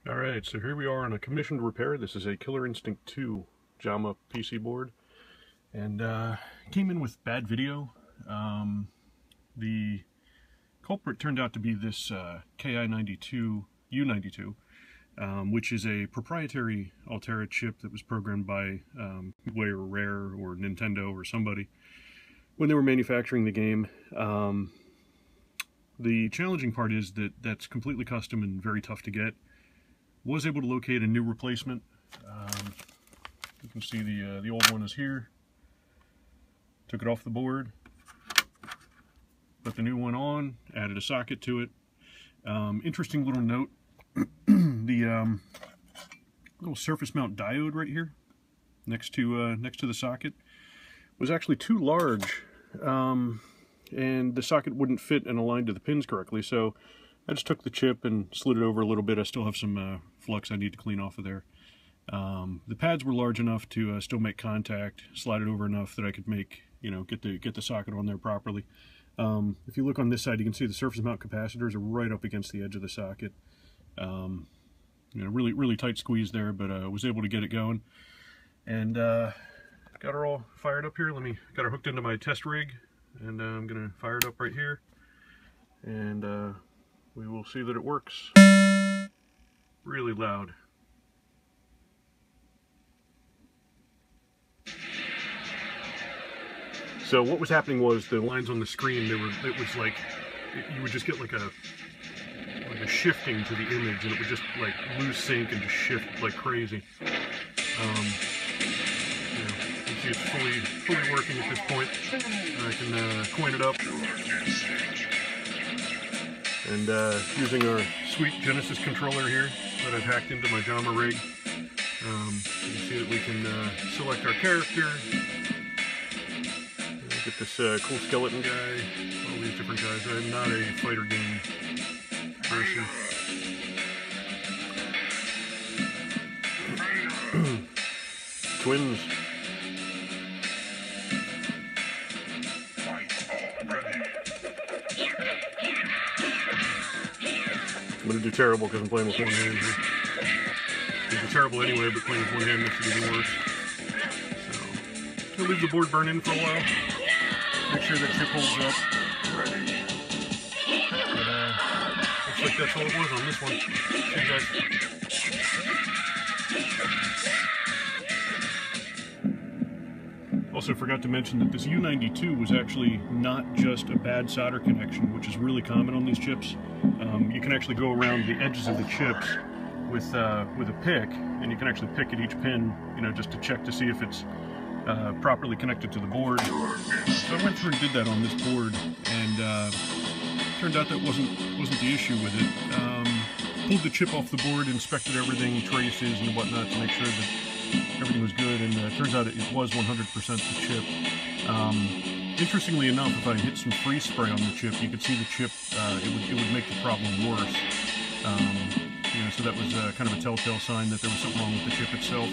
Alright, so here we are on a commissioned repair. This is a Killer Instinct 2 JAMMA PC board. And came in with bad video. The culprit turned out to be this KI92 U92, which is a proprietary Altera chip that was programmed by Midway or Rare or Nintendo or somebody when they were manufacturing the game. The challenging part is that that's completely custom and very tough to get. Was able to locate a new replacement. You can see the old one is here. Took it off the board, put the new one on, added a socket to it. Interesting little note: the little surface mount diode right here, next to the socket, was actually too large, and the socket wouldn't fit and align to the pins correctly. So I just took the chip and slid it over a little bit. I still have some flux I need to clean off of there. The pads were large enough to still make contact, slide it over enough that I could make, get the socket on there properly. If you look on this side, you can see the surface mount capacitors are right up against the edge of the socket. Really tight squeeze there, but was able to get it going. And got her all fired up here. Got her hooked into my test rig, and I'm gonna fire it up right here. And we will see that it works. Really loud. So what was happening was the lines on the screen, it was like, you would just get like a shifting to the image, and it would just like lose sync and just shift like crazy. You can see it's fully working at this point. I can coin it up. And using our sweet Genesis controller here that I've hacked into my JAMMA rig, you can see that we can select our character, get this cool skeleton guy, all these different guys. I'm not a fighter game person. Twins. I'm going to do terrible because I'm playing with one hand here. These are terrible anyway, but playing with one hand makes it even worse. So, I'm going to leave the board burn in for a while. Make sure that chip holds up. But, looks like that's all it was on this one. See you guys. Also forgot to mention that this U92 was actually not just a bad solder connection, which is really common on these chips. You can actually go around the edges of the chips with a pick, and you can actually pick at each pin, just to check to see if it's properly connected to the board. So I went through and did that on this board, and turned out that wasn't the issue with it. Pulled the chip off the board, inspected everything, traces and whatnot, to make sure that everything was good, and turns out it was 100% the chip. Interestingly enough, if I hit some freeze spray on the chip, you could see the chip, it would make the problem worse. So that was kind of a telltale sign that there was something wrong with the chip itself.